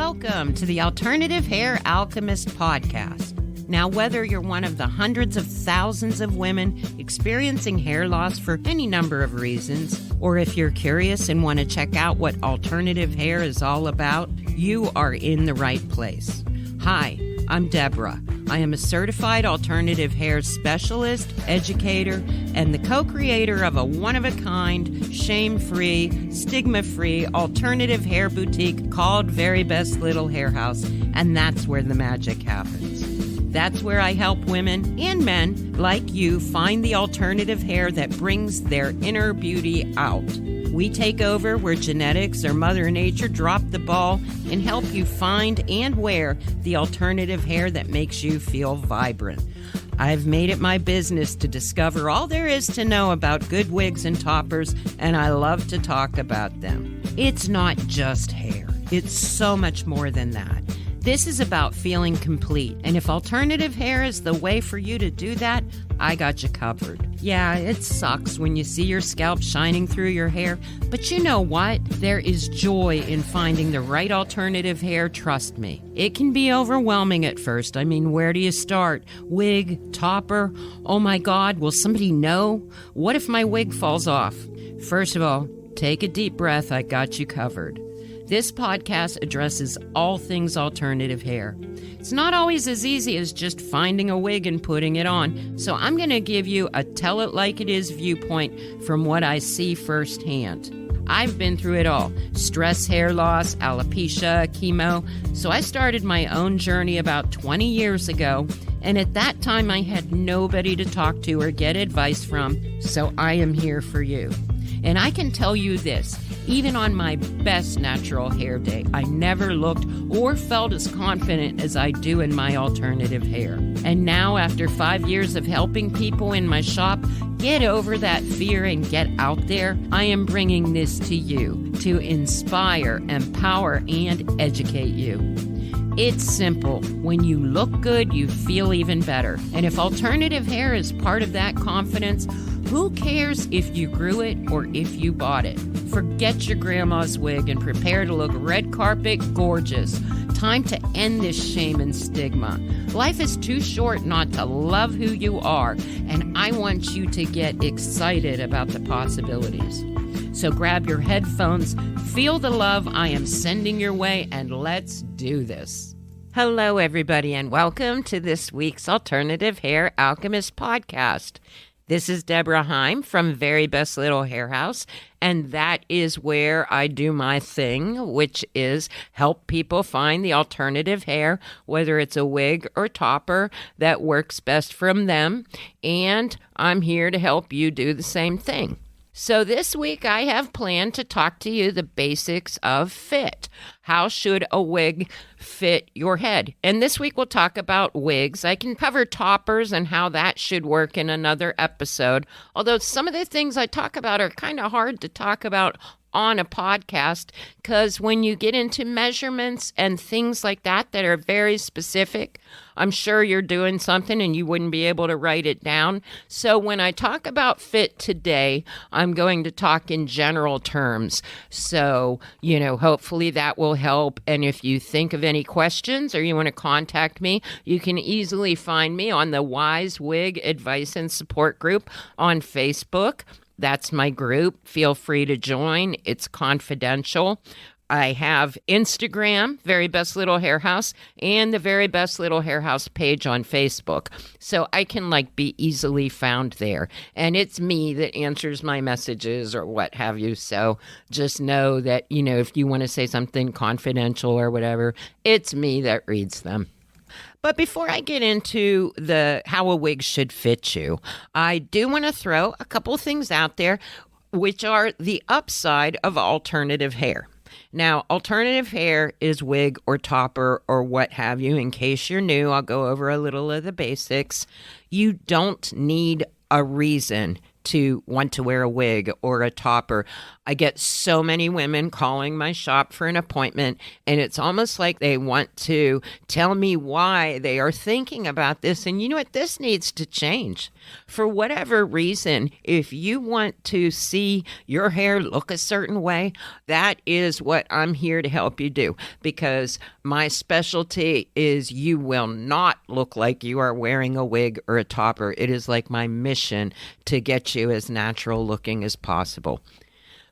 Welcome to the Alternative Hair Alchemist podcast. Now, whether you're one of the hundreds of thousands of women experiencing hair loss for any number of reasons, or if you're curious and want to check out what alternative hair is all about, you are in the right place. Hi, I'm Debra. I am a certified alternative hair specialist, educator, and the co-creator of a one-of-a-kind, shame-free, stigma-free alternative hair boutique called Very Best Little Hair House, and that's where the magic happens. That's where I help women and men like you find the alternative hair that brings their inner beauty out. We take over where genetics or Mother Nature dropped the ball and help you find and wear the alternative hair that makes you feel vibrant. I've made it my business to discover all there is to know about good wigs and toppers, and I love to talk about them. It's not just hair. It's so much more than that. This is about feeling complete, and if alternative hair is the way for you to do that, I got you covered. Yeah, it sucks when you see your scalp shining through your hair, but you know what? There is joy in finding the right alternative hair, trust me. It can be overwhelming at first. I mean, where do you start? Wig, topper? Oh my God, will somebody know? What if my wig falls off? First of all, take a deep breath, I got you covered. This podcast addresses all things alternative hair. It's not always as easy as just finding a wig and putting it on, so I'm going to give you a tell-it-like-it-is viewpoint from what I see firsthand. I've been through it all: stress, hair loss, alopecia, chemo. So I started my own journey about 20 years ago, and at that time I had nobody to talk to or get advice from, so I am here for you. And I can tell you this, even on my best natural hair day, I never looked or felt as confident as I do in my alternative hair. And now, after 5 years of helping people in my shop get over that fear and get out there, I am bringing this to you to inspire, empower, and educate you. It's simple. When you look good, you feel even better. And if alternative hair is part of that confidence, who cares if you grew it or if you bought it? Forget your grandma's wig and prepare to look red carpet gorgeous. Time to end this shame and stigma. Life is too short not to love who you are, and I want you to get excited about the possibilities. So grab your headphones, feel the love I am sending your way, and let's do this. Hello, everybody, and welcome to this week's Alternative Hair Alchemist podcast. This is Debra Heim from Very Best Little Hair House, and that is where I do my thing, which is help people find the alternative hair, whether it's a wig or topper, that works best from them, and I'm here to help you do the same thing. So this week I have planned to talk to you the basics of fit. How should a wig fit your head? And this week we'll talk about wigs. I can cover toppers and how that should work in another episode, although some of the things I talk about are kind of hard to talk about on a podcast, because when you get into measurements and things like that that are very specific, I'm sure you're doing something and you wouldn't be able to write it down. So when I talk about fit today, I'm going to talk in general terms. So, hopefully that will help. And if you think of any questions or you want to contact me, you can easily find me on the Wise Wig Advice and Support Group on Facebook. That's my group. Feel free to join. It's confidential. I have Instagram, Very Best Little Hair House, and the Very Best Little Hair House page on Facebook. So I can be easily found there. And it's me that answers my messages or what have you. So just know that, if you want to say something confidential or whatever, it's me that reads them. But before I get into how a wig should fit you, I do want to throw a couple of things out there, which are the upside of alternative hair. Now, alternative hair is wig or topper or what have you. In case you're new, I'll go over a little of the basics. You don't need a reason to want to wear a wig or a topper. I get so many women calling my shop for an appointment, and it's almost like they want to tell me why they are thinking about this. And you know what? This needs to change. For whatever reason, if you want to see your hair look a certain way, that is what I'm here to help you do, because my specialty is you will not look like you are wearing a wig or a topper. It is like my mission to get you as natural looking as possible.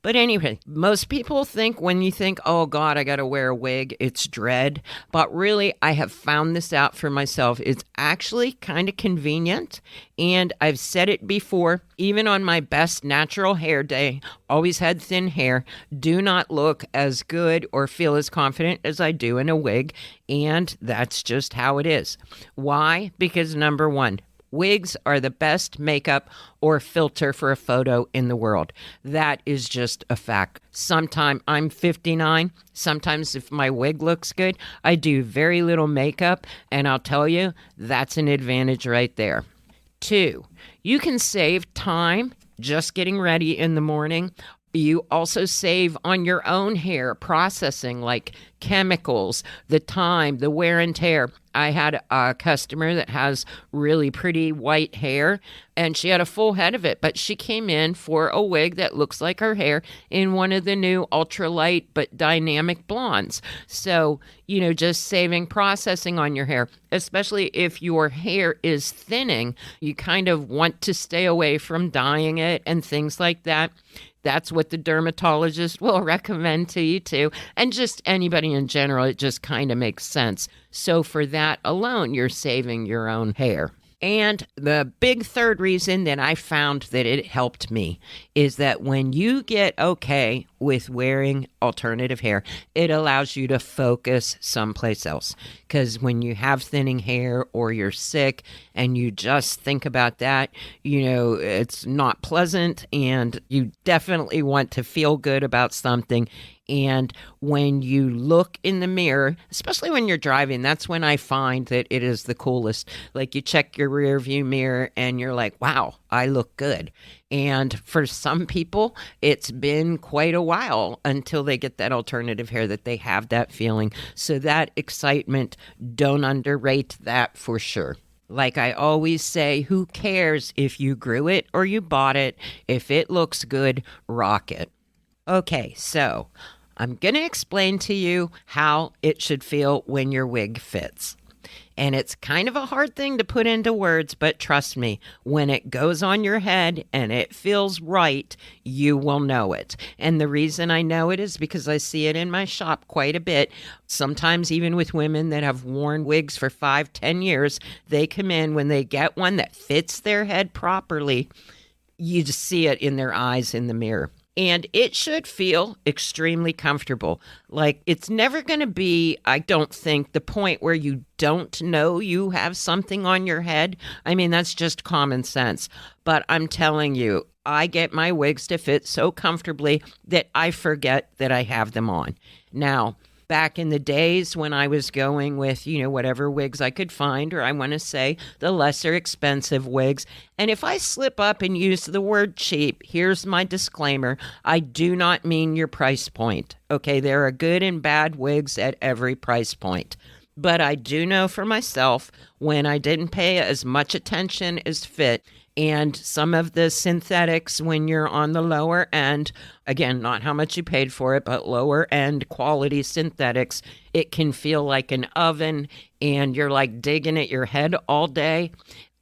But anyway, most people think when you think, oh God, I got to wear a wig, it's dread. But really, I have found this out for myself. It's actually kind of convenient. And I've said it before, even on my best natural hair day, always had thin hair, do not look as good or feel as confident as I do in a wig. And that's just how it is. Why? Because number one, wigs are the best makeup or filter for a photo in the world. That is just a fact. Sometimes I'm 59. Sometimes if my wig looks good, I do very little makeup. And I'll tell you, that's an advantage right there. 2, you can save time just getting ready in the morning. You also save on your own hair processing, like chemicals, the time, the wear and tear. I had a customer that has really pretty white hair, and she had a full head of it, but she came in for a wig that looks like her hair in one of the new ultralight but dynamic blondes. So, just saving processing on your hair, especially if your hair is thinning, you kind of want to stay away from dyeing it and things like that. That's what the dermatologist will recommend to you too. And just anybody in general, it just kind of makes sense. So for that alone, you're saving your own hair. And the big third reason that I found that it helped me is that when you get okay with wearing alternative hair, it allows you to focus someplace else. Because when you have thinning hair or you're sick and you just think about that, it's not pleasant, and you definitely want to feel good about something. And when you look in the mirror, especially when you're driving, that's when I find that it is the coolest. Like, you check your rear view mirror and you're like, wow, I look good. And for some people, it's been quite a while until they get that alternative hair that they have that feeling. So that excitement, don't underrate that for sure. Like I always say, who cares if you grew it or you bought it? If it looks good, rock it. Okay, so I'm going to explain to you how it should feel when your wig fits. And it's kind of a hard thing to put into words, but trust me, when it goes on your head and it feels right, you will know it. And the reason I know it is because I see it in my shop quite a bit. Sometimes even with women that have worn wigs for 5-10 years, they come in when they get one that fits their head properly. You just see it in their eyes in the mirror. And it should feel extremely comfortable. Like, it's never going to be, I don't think, the point where you don't know you have something on your head. I mean, that's just common sense. But I'm telling you, I get my wigs to fit so comfortably that I forget that I have them on. Now, back in the days when I was going with, whatever wigs I could find, or I want to say the lesser expensive wigs. And if I slip up and use the word cheap, here's my disclaimer. I do not mean your price point. Okay, there are good and bad wigs at every price point. But I do know for myself, when I didn't pay as much attention as fit, and some of the synthetics, when you're on the lower end, again, not how much you paid for it, but lower end quality synthetics, it can feel like an oven and you're like digging at your head all day.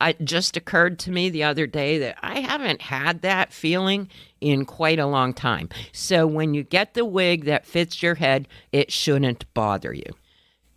It just occurred to me the other day that I haven't had that feeling in quite a long time. So when you get the wig that fits your head, it shouldn't bother you.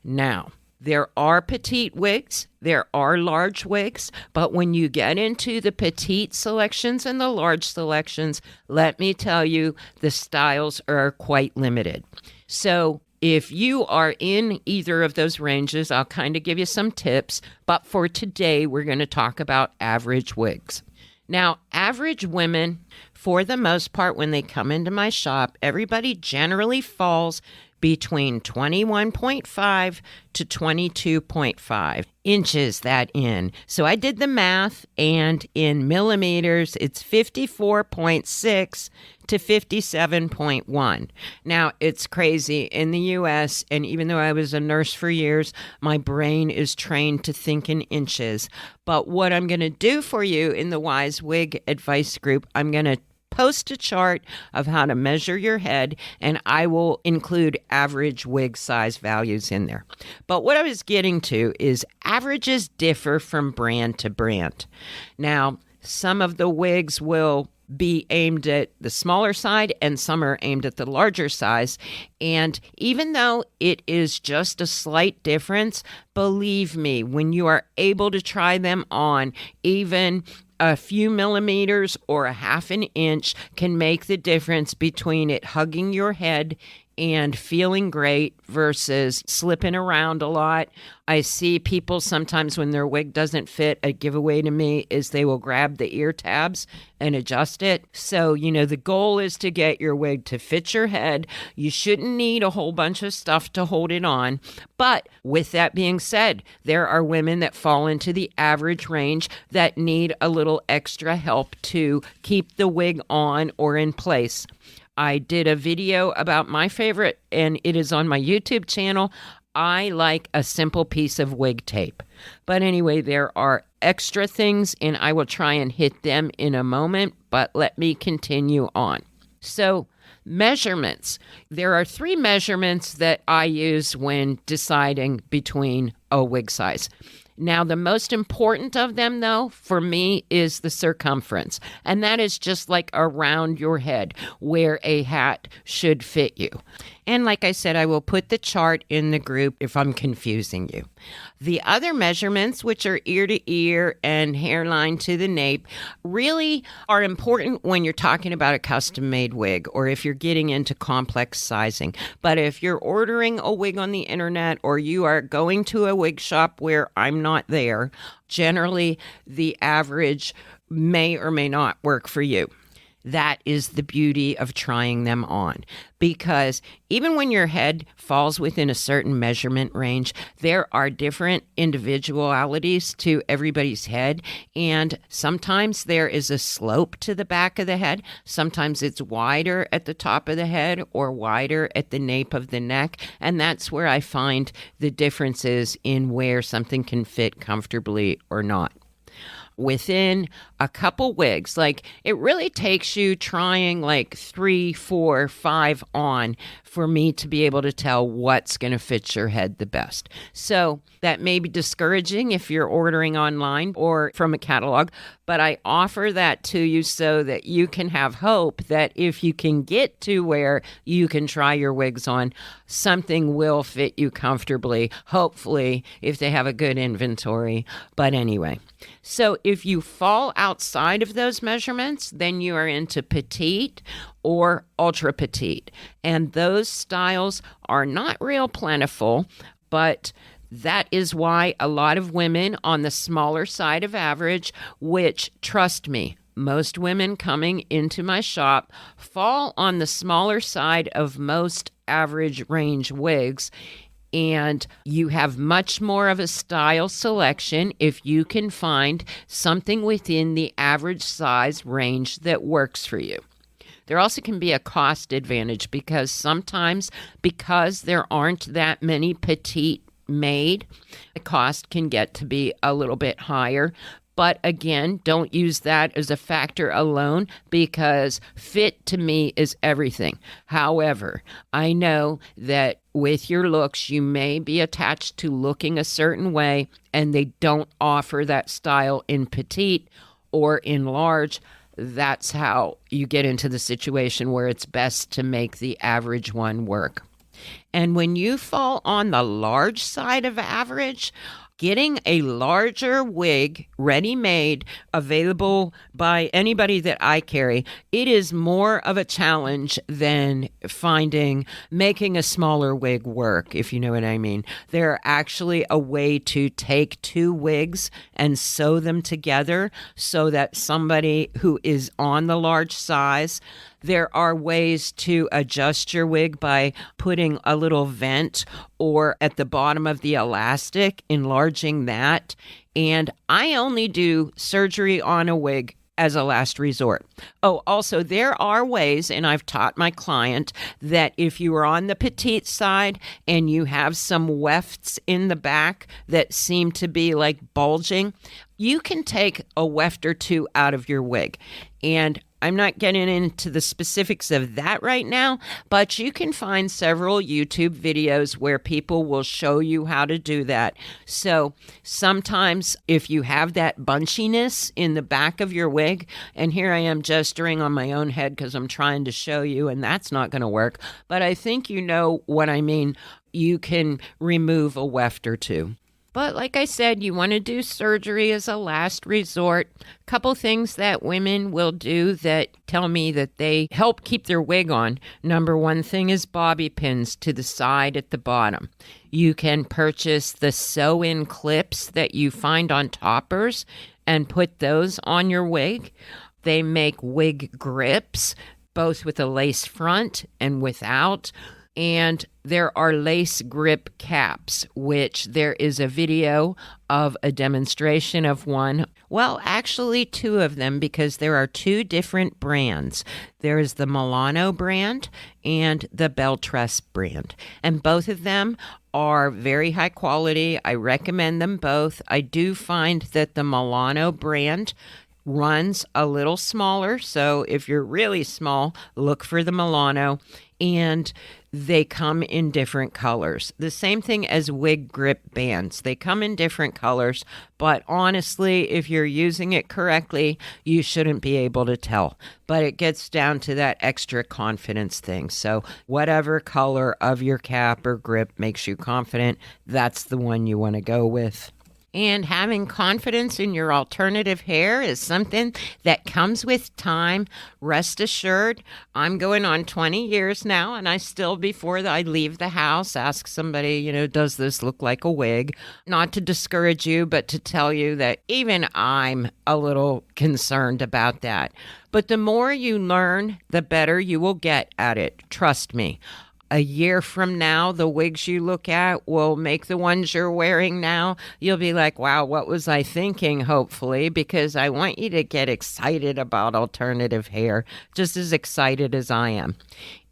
Now, there are petite wigs, there are large wigs, but when you get into the petite selections and the large selections, let me tell you, the styles are quite limited. So if you are in either of those ranges, I'll kind of give you some tips, but for today, we're going to talk about average wigs. Now, average women, for the most part, when they come into my shop, everybody generally falls between 21.5 to 22.5 inches that in. So I did the math, and in millimeters, it's 54.6 to 57.1. Now, it's crazy. In the U.S., and even though I was a nurse for years, my brain is trained to think in inches. But what I'm going to do for you in the Wise Wig Advice Group, I'm going to post a chart of how to measure your head, and I will include average wig size values in there. But what I was getting to is averages differ from brand to brand. Now, some of the wigs will be aimed at the smaller side and some are aimed at the larger size. And even though it is just a slight difference, believe me, when you are able to try them on, even a few millimeters or a half an inch can make the difference between it hugging your head and feeling great versus slipping around a lot. I see people sometimes when their wig doesn't fit, a giveaway to me is they will grab the ear tabs and adjust it. So, the goal is to get your wig to fit your head. You shouldn't need a whole bunch of stuff to hold it on. But with that being said, there are women that fall into the average range that need a little extra help to keep the wig on or in place. I did a video about my favorite, and it is on my YouTube channel. I like a simple piece of wig tape. But anyway, there are extra things, and I will try and hit them in a moment, but let me continue on. So, measurements. There are 3 measurements that I use when deciding between a wig size. Now, the most important of them, though, for me, is the circumference. And that is just like around your head where a hat should fit you. And like I said, I will put the chart in the group if I'm confusing you. The other measurements, which are ear to ear and hairline to the nape, really are important when you're talking about a custom-made wig or if you're getting into complex sizing. But if you're ordering a wig on the internet or you are going to a wig shop where I'm not there, generally the average may or may not work for you. That is the beauty of trying them on, because even when your head falls within a certain measurement range, there are different individualities to everybody's head, and sometimes there is a slope to the back of the head. Sometimes it's wider at the top of the head or wider at the nape of the neck, and that's where I find the differences in where something can fit comfortably or not. Within a couple wigs, like it really takes you trying like 3, 4, 5 on for me to be able to tell what's going to fit your head the best. So that may be discouraging if you're ordering online or from a catalog, but I offer that to you so that you can have hope that if you can get to where you can try your wigs on, something will fit you comfortably, hopefully, if they have a good inventory. But anyway, so if you fall outside of those measurements, then you are into petite or ultra petite. And those styles are not real plentiful, but that is why a lot of women on the smaller side of average, which, trust me, most women coming into my shop fall on the smaller side of most average range wigs. And you have much more of a style selection if you can find something within the average size range that works for you. There also can be a cost advantage because sometimes, because there aren't that many petite made, the cost can get to be a little bit higher. But again, don't use that as a factor alone because fit to me is everything. However, I know that with your looks, you may be attached to looking a certain way and they don't offer that style in petite or in large. That's how you get into the situation where it's best to make the average one work. And when you fall on the large side of average, getting a larger wig ready-made available by anybody that I carry, it is more of a challenge than making a smaller wig work, if you know what I mean. They're actually a way to take 2 wigs and sew them together so that somebody who is on the large size, There are ways to adjust your wig by putting a little vent or at the bottom of the elastic, enlarging that. And I only do surgery on a wig as a last resort. Oh, also, there are ways, and I've taught my client, that if you are on the petite side and you have some wefts in the back that seem to be like bulging, you can take a weft or two out of your wig. And I'm not getting into the specifics of that right now, but you can find several YouTube videos where people will show you how to do that. So sometimes if you have that bunchiness in the back of your wig, and here I am gesturing on my own head because I'm trying to show you, and that's not going to work, but I think you know what I mean. You can remove a weft or two. But like I said, you want to do surgery as a last resort. A couple things that women will do that tell me that they help keep their wig on. Number one thing is bobby pins to the side at the bottom. You can purchase the sew-in clips that you find on toppers and put those on your wig. They make wig grips, both with a lace front and without. And there are lace grip caps, which there is a video of a demonstration of one. Well, actually two of them, because there are two different brands. There is the Milano brand and the Beltress brand. And both of them are very high quality. I recommend them both. I do find that the Milano brand runs a little smaller. So if you're really small, look for the Milano. And they come in different colors. The same thing as wig grip bands. They come in different colors, but honestly, if you're using it correctly, you shouldn't be able to tell. But it gets down to that extra confidence thing. So whatever color of your cap or grip makes you confident, that's the one you want to go with. And having confidence in your alternative hair is something that comes with time. Rest assured, I'm going on 20 years now, and I still, before I leave the house, ask somebody, does this look like a wig? Not to discourage you, but to tell you that even I'm a little concerned about that. But the more you learn, the better you will get at it. Trust me. A year from now, the wigs you look at will make the ones you're wearing now. You'll be like, wow, what was I thinking, hopefully, because I want you to get excited about alternative hair, just as excited as I am.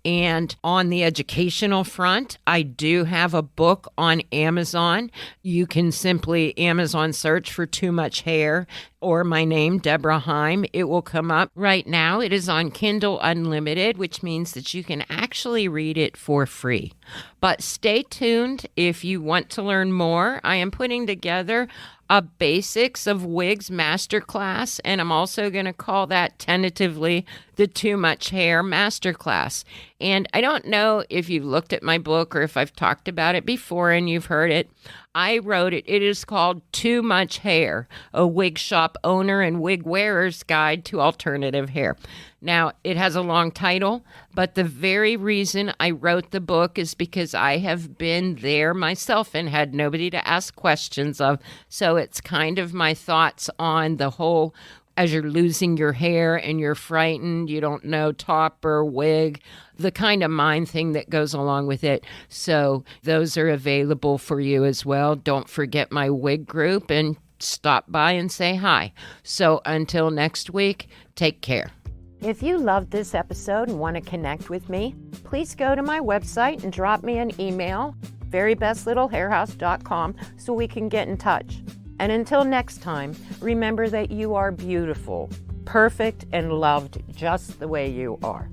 And on the educational front, I do have a book on Amazon. You can simply Amazon search for Too Much Hair or my name, Debra Heim. It will come up. Right now, it is on Kindle Unlimited, which means that you can actually read it for free. But stay tuned if you want to learn more. I am putting together a basics of wigs masterclass, and I'm also going to call that tentatively the Too Much Hair masterclass. And I don't know if you've looked at my book or if I've talked about it before and you've heard it. I wrote it. It is called Too Much Hair, a wig shop owner and wig wearer's guide to alternative hair. Now, it has a long title, but the very reason I wrote the book is because I have been there myself and had nobody to ask questions of. So it's kind of my thoughts on the whole, as you're losing your hair and you're frightened, you don't know topper, wig, the kind of mind thing that goes along with it. So those are available for you as well. Don't forget my wig group and stop by and say hi. So until next week, take care. If you loved this episode and want to connect with me, please go to my website and drop me an email, verybestlittlehairhouse.com, so we can get in touch. And until next time, remember that you are beautiful, perfect, and loved just the way you are.